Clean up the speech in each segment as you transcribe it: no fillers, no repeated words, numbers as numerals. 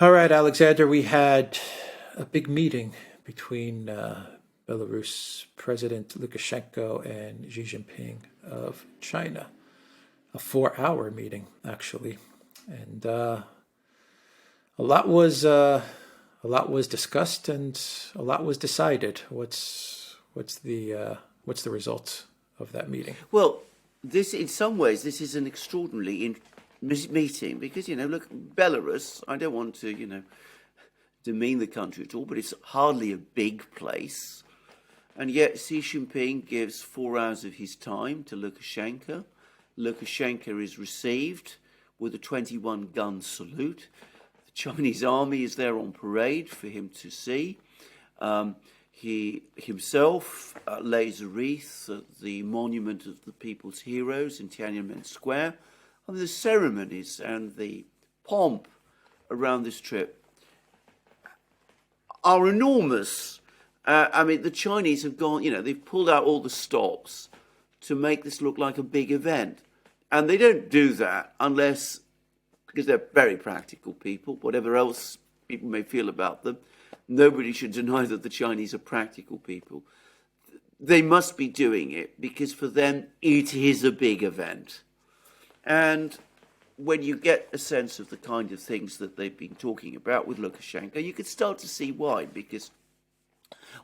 All right, Alexander, we had a big meeting between Belarus President Lukashenko and Xi Jinping of China. A 4-hour meeting, actually, and a lot was discussed and a lot was decided. What's the result of that meeting? Well, this, in some ways, this is an extraordinarily meeting because, look, Belarus, I don't want to, demean the country at all, but it's hardly a big place. And yet Xi Jinping gives 4 hours of his time to Lukashenko. Lukashenko is received with a 21-gun salute. The Chinese army is there on parade for him to see. He himself lays a wreath at the monument of the people's heroes in Tiananmen Square. And the ceremonies and the pomp around this trip are enormous. The Chinese have gone, they've pulled out all the stops to make this look like a big event. And they don't do that unless, because they're very practical people, whatever else people may feel about them. Nobody should deny that the Chinese are practical people. They must be doing it because for them it is a big event. And when you get a sense of the kind of things that they've been talking about with Lukashenko, you can start to see why, because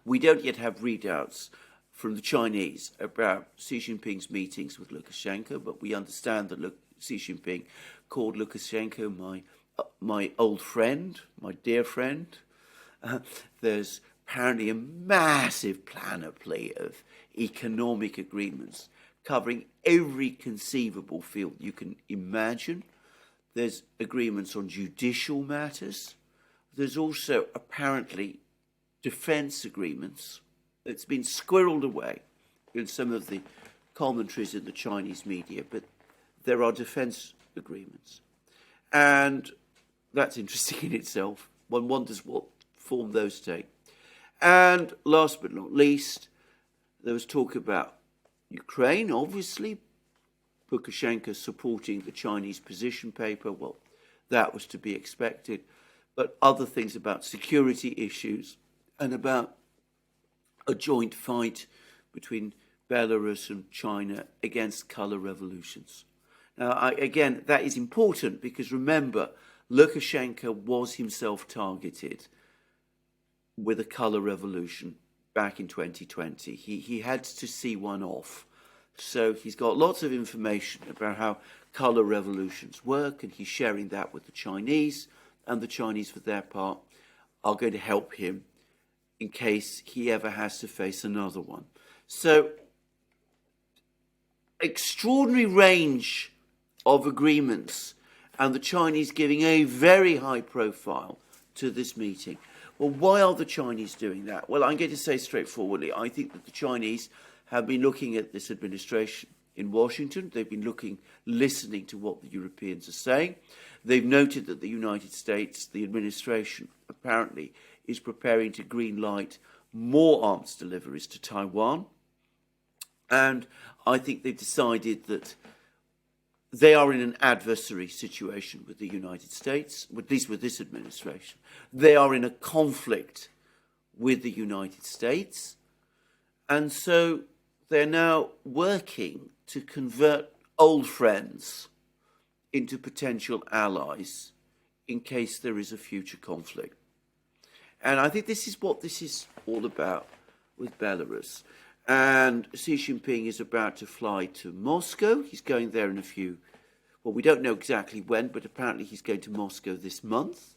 we don't yet have readouts from the Chinese about Xi Jinping's meetings with Lukashenko, but we understand that Xi Jinping called Lukashenko my old friend, my dear friend. There's apparently a massive panoply of economic agreements covering every conceivable field you can imagine. There's agreements on judicial matters. There's also apparently defense agreements. It's been squirreled away in some of the commentaries in the Chinese media, but there are defense agreements. And that's interesting in itself. One wonders what form those take. And last but not least, there was talk about Ukraine, obviously. Lukashenko supporting the Chinese position paper. Well, that was to be expected. But other things about security issues and about a joint fight between Belarus and China against color revolutions. Now, again, that is important because remember, Lukashenko was himself targeted with a color revolution back in 2020. He had to see one off. So he's got lots of information about how color revolutions work, and he's sharing that with the Chinese, and the Chinese, for their part, are going to help him in case he ever has to face another one. So, extraordinary range of agreements, and the Chinese giving a very high profile to this meeting. Well, why are the Chinese doing that? Well, I'm going to say straightforwardly, I think that the Chinese have been looking at this administration in Washington. They've been listening to what the Europeans are saying. They've noted that the United States, the administration, apparently is preparing to green light more arms deliveries to Taiwan. And I think they've decided that they are in an adversary situation with the United States, at least with this administration. They are in a conflict with the United States. And so they're now working to convert old friends into potential allies in case there is a future conflict. And I think this is what this is all about with Belarus. And Xi Jinping is about to fly to Moscow. He's going there in we don't know exactly when, but apparently he's going to Moscow this month.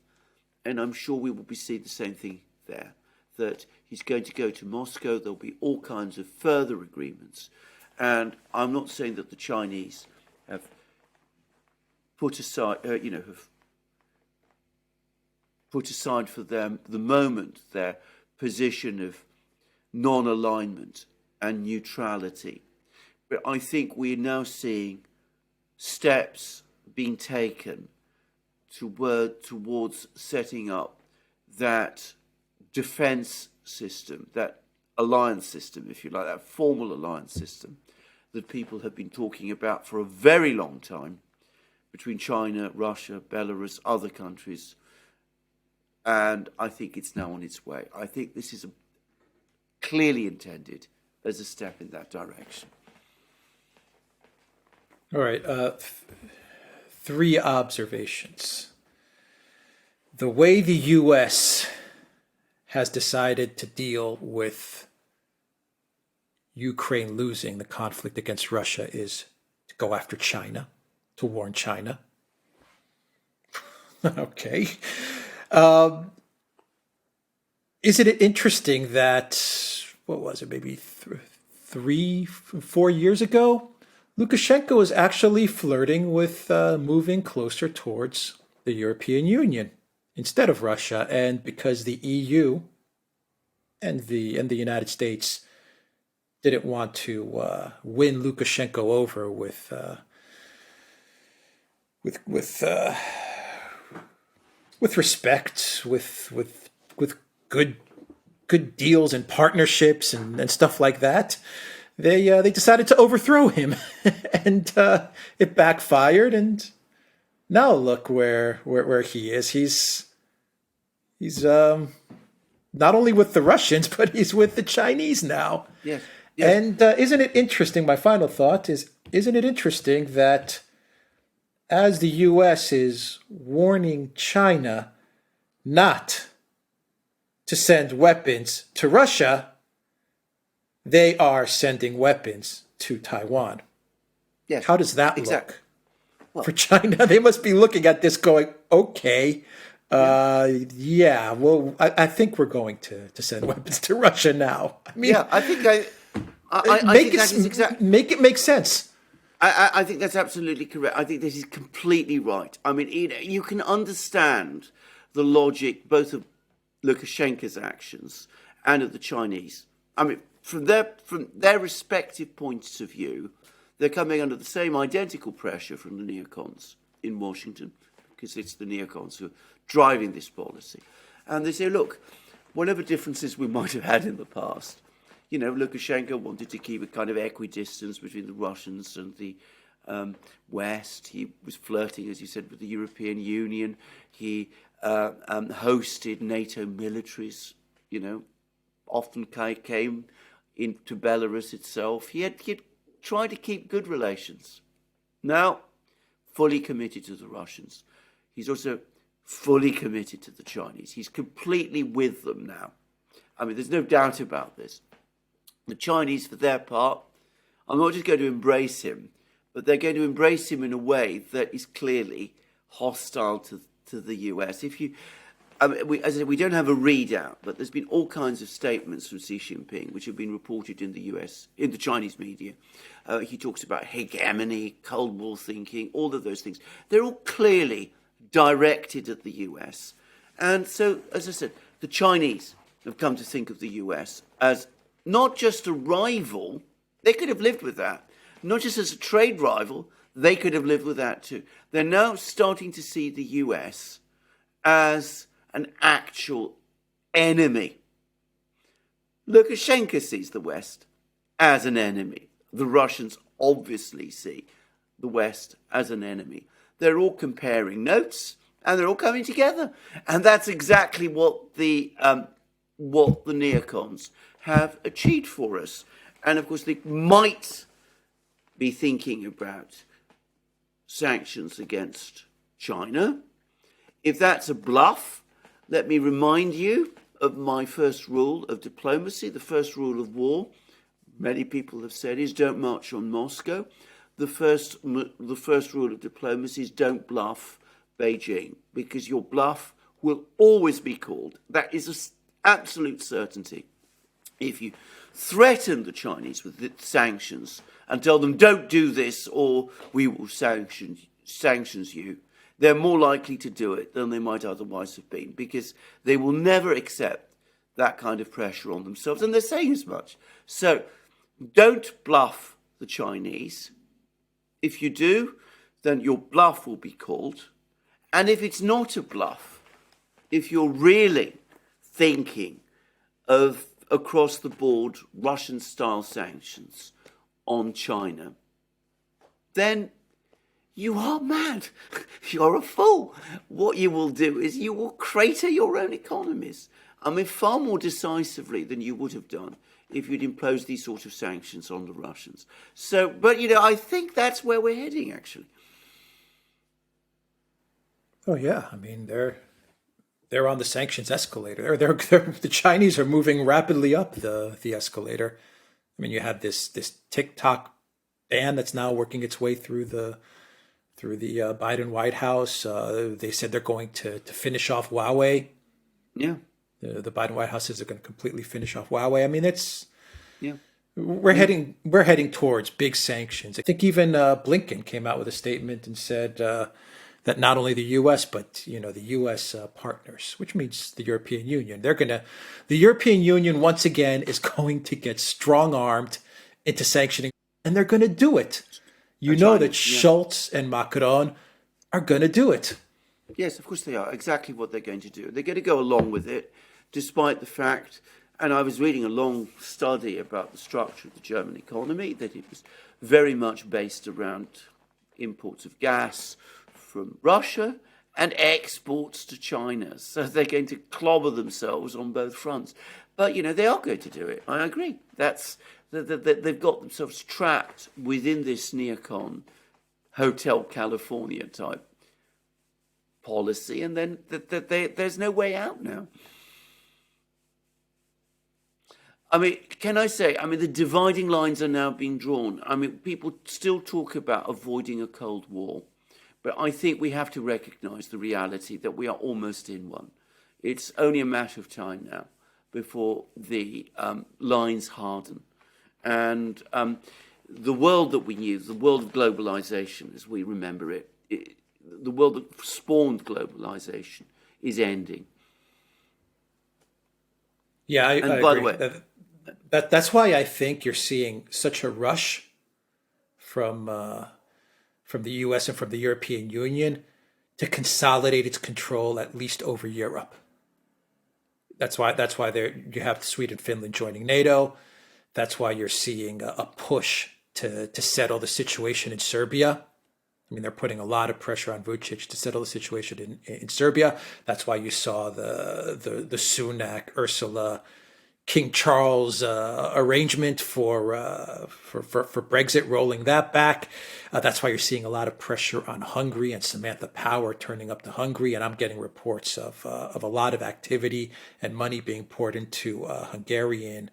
And I'm sure we will be seeing the same thing there, that he's going to go to Moscow. There'll be all kinds of further agreements. And I'm not saying that the Chinese have put aside, have put aside for them the moment their position of non-alignment and neutrality. But I think we're now seeing steps being taken towards setting up that defense system, that alliance system, if you like, that formal alliance system that people have been talking about for a very long time between China, Russia, Belarus, other countries, And I think it's now on its way. I think this is clearly intended as a step in that direction. All right. Three observations. The way the U.S. has decided to deal with Ukraine losing the conflict against Russia is to go after China, to warn China. Okay. Isn't it interesting that, what was it, maybe 4 years ago, Lukashenko was actually flirting with moving closer towards the European Union instead of Russia, and because the EU and the United States didn't want to win Lukashenko over with respect, with good deals and partnerships and stuff like that, they decided to overthrow him, and it backfired. And now look where he is. He's not only with the Russians, but he's with the Chinese now. Yes. Yes. And isn't it interesting? My final thought is: isn't it interesting that as the U.S. is warning China not to send weapons to Russia, they are sending weapons to Taiwan? Yes. How does that Exactly. look for China? They must be looking at this going, okay, yeah, well, I think we're going to send weapons to Russia now. I mean, Yeah, I think I think that is exactly. make it make sense. I think that's absolutely correct. I think this is completely right. I mean, you can understand the logic both of Lukashenko's actions and of the Chinese. I mean, from their respective points of view, they're coming under the same identical pressure from the neocons in Washington, because it's the neocons who are driving this policy. And they say, look, whatever differences we might have had in the past, you know, Lukashenko wanted to keep a kind of equidistance between the Russians and the West. He was flirting, as you said, with the European Union. He hosted NATO militaries, you know, often came into Belarus itself. He had tried to keep good relations. Now, fully committed to the Russians. He's also fully committed to the Chinese. He's completely with them now. I mean, there's no doubt about this. The Chinese, for their part, are not just going to embrace him, but they're going to embrace him in a way that is clearly hostile to the US. We don't have a readout, but there's been all kinds of statements from Xi Jinping which have been reported in the US, in the Chinese media. He talks about hegemony, Cold War thinking, all of those things. They're all clearly directed at the US. And so, as I said, the Chinese have come to think of the US as not just a rival, they could have lived with that. Not just as a trade rival, they could have lived with that too. They're now starting to see the US as an actual enemy. Lukashenko sees the West as an enemy. The Russians obviously see the West as an enemy. They're all comparing notes and they're all coming together. And that's exactly what the neocons have achieved for us. And of course, they might be thinking about sanctions against China. If that's a bluff, let me remind you of my first rule of diplomacy. The first rule of war, many people have said, is don't march on Moscow. The first rule of diplomacy is don't bluff Beijing, because your bluff will always be called. That is an absolute certainty. If you threaten the Chinese with sanctions and tell them don't do this or we will sanctions you, they're more likely to do it than they might otherwise have been, because they will never accept that kind of pressure on themselves, and they're saying as much. So don't bluff the Chinese. If you do, then your bluff will be called. And if it's not a bluff, if you're really thinking of across the board Russian-style sanctions on China, then You are mad. You're a fool. What you will do is you will crater your own economies. I mean, far more decisively than you would have done if you'd imposed these sort of sanctions on the Russians. So, but, I think that's where we're heading, actually. Oh yeah, I mean they're on the sanctions escalator. The Chinese are moving rapidly up the escalator. I mean, you have this TikTok ban that's now working its way through the Biden White House. They said they're going to finish off Huawei. Yeah. The Biden White House says they're going to completely finish off Huawei. I mean, yeah. We're heading towards big sanctions. I think even Blinken came out with a statement and said that not only the U.S. but the U.S. Partners, which means the European Union, the European Union once again is going to get strong armed into sanctioning, and they're going to do it. You know that Schultz and Macron are going to do it. Yes, of course they are. Exactly what they're going to do. They're going to go along with it, despite the fact, and I was reading a long study about the structure of the German economy, that it was very much based around imports of gas from Russia and exports to China. So they're going to clobber themselves on both fronts. But, they are going to do it. I agree. They've got themselves trapped within this neocon Hotel California type policy, and then there's no way out now. I mean, can I say, the dividing lines are now being drawn. I mean, people still talk about avoiding a Cold War, but I think we have to recognize the reality that we are almost in one. It's only a matter of time now before the lines harden. And the world that we knew, the world of globalization as we remember it, the world that spawned globalization, is ending. Yeah, I by agree. The way, That's why I think you're seeing such a rush from the U.S. and from the European Union to consolidate its control at least over Europe. That's why you have Sweden and Finland joining NATO. That's why you're seeing a push to settle the situation in Serbia. I mean, they're putting a lot of pressure on Vučić to settle the situation in Serbia. That's why you saw the Sunak, Ursula, King Charles arrangement for Brexit, rolling that back. That's why you're seeing a lot of pressure on Hungary and Samantha Power turning up to Hungary. And I'm getting reports of a lot of activity and money being poured into Hungarian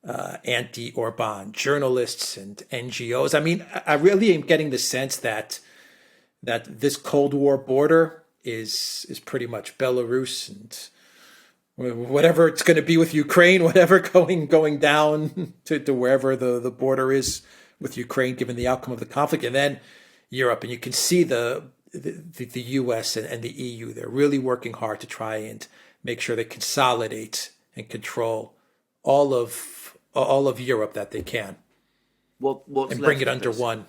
anti-Orban journalists and NGOs. I mean, I really am getting the sense that this Cold War border is pretty much Belarus and whatever it's going to be with Ukraine, whatever going down to wherever the border is with Ukraine, given the outcome of the conflict, and then Europe. And you can see the U.S. and the EU, they're really working hard to try and make sure they consolidate and control all of Europe that they can, and bring it under one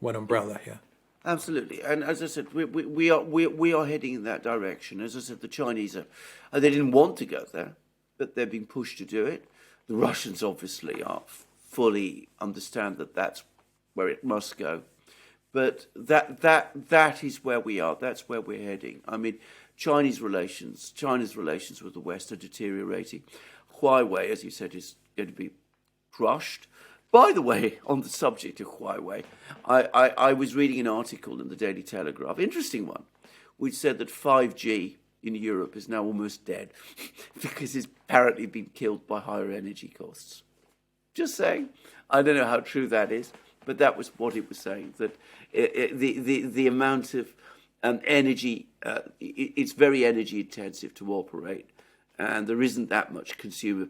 umbrella. Yeah. Absolutely, and as I said, we are heading in that direction. As I said, the Chinese they didn't want to go there, but they're being pushed to do it. The Russians obviously are fully understand that that's where it must go, but that is where we are. That's where we're heading. I mean, China's relations with the West are deteriorating. Huawei, as you said, is going to be crushed. By the way, on the subject of Huawei, I was reading an article in the Daily Telegraph, interesting one, which said that 5G in Europe is now almost dead because it's apparently been killed by higher energy costs. Just saying. I don't know how true that is, but that was what it was saying, that the amount of energy, it's very energy intensive to operate, and there isn't that much consumer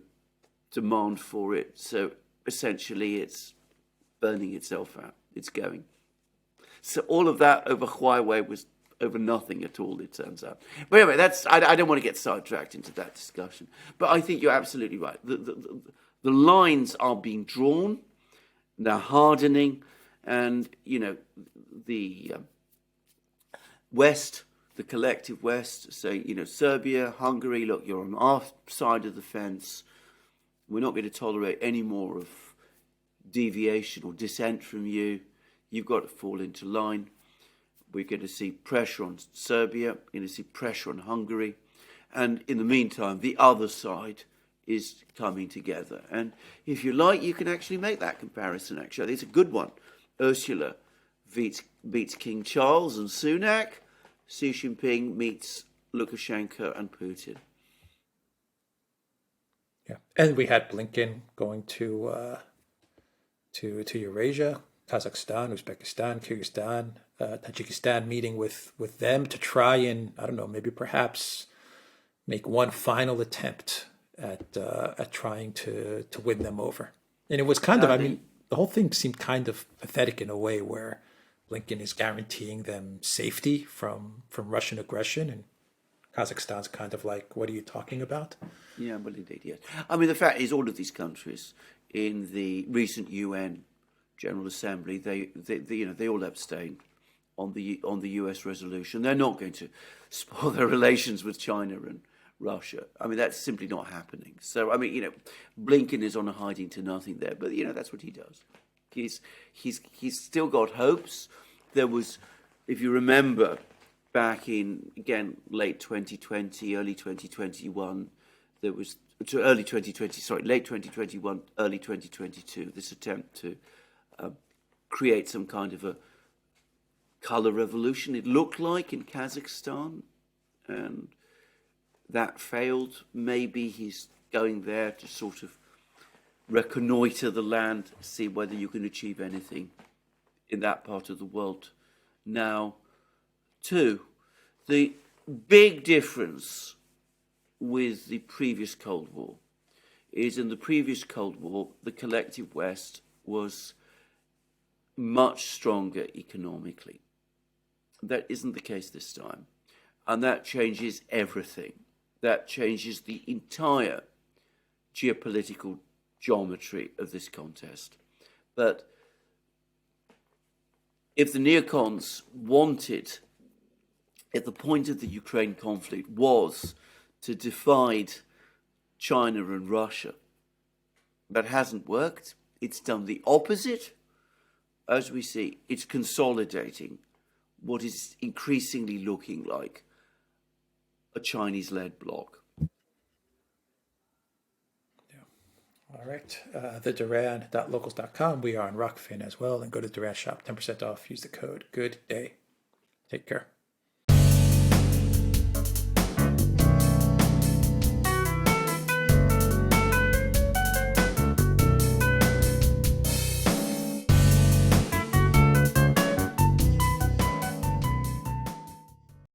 demand for it, so essentially it's burning itself out. It's going. So all of that over Huawei was over nothing at all, it turns out. But anyway, I don't want to get sidetracked into that discussion. But I think you're absolutely right. The lines are being drawn, they're hardening, and, the West, the collective West, saying, Serbia, Hungary, look, you're on our side of the fence. We're not going to tolerate any more of deviation or dissent from you. You've got to fall into line. We're going to see pressure on Serbia. We're going to see pressure on Hungary. And in the meantime, the other side is coming together. And if you like, you can actually make that comparison, actually. I think it's a good one. Ursula beats King Charles and Sunak. Xi Jinping meets Lukashenko and Putin. Yeah, and we had Blinken going to Eurasia, Kazakhstan, Uzbekistan, Kyrgyzstan, Tajikistan, meeting with them to try and, I don't know, maybe perhaps make one final attempt at trying to win them over. And it was kind of, I mean, the whole thing seemed kind of pathetic in a way, where Blinken is guaranteeing them safety from Russian aggression, and Kazakhstan's kind of like, what are you talking about? Yeah, well, indeed, yes. I mean, the fact is, all of these countries in the recent UN General Assembly, they all abstained on the US resolution. They're not going to spoil their relations with China and Russia. I mean, that's simply not happening. So, I mean, Blinken is on a hiding to nothing there, but that's what he does. He's still got hopes. There was, if you remember, back in, again, late 2020, early 2021, there was, to early 2020, sorry, late 2021, early 2022, this attempt to create some kind of a color revolution, it looked like, in Kazakhstan, and that failed. Maybe he's going there to sort of reconnoiter the land, see whether you can achieve anything in that part of the world now, too. The big difference with the previous Cold War is, in the previous Cold War, the collective West was much stronger economically. That isn't the case this time. And that changes everything. That changes the entire geopolitical geometry of this contest. But if the neocons wanted, if the point of the Ukraine conflict was to divide China and Russia, that hasn't worked. It's done the opposite. As we see, it's consolidating what is increasingly looking like a Chinese-led bloc. All right. The Duran.locals.com. We are on Rockfin as well. And go to Duran Shop, 10% off. Use the code Good Day. Take care.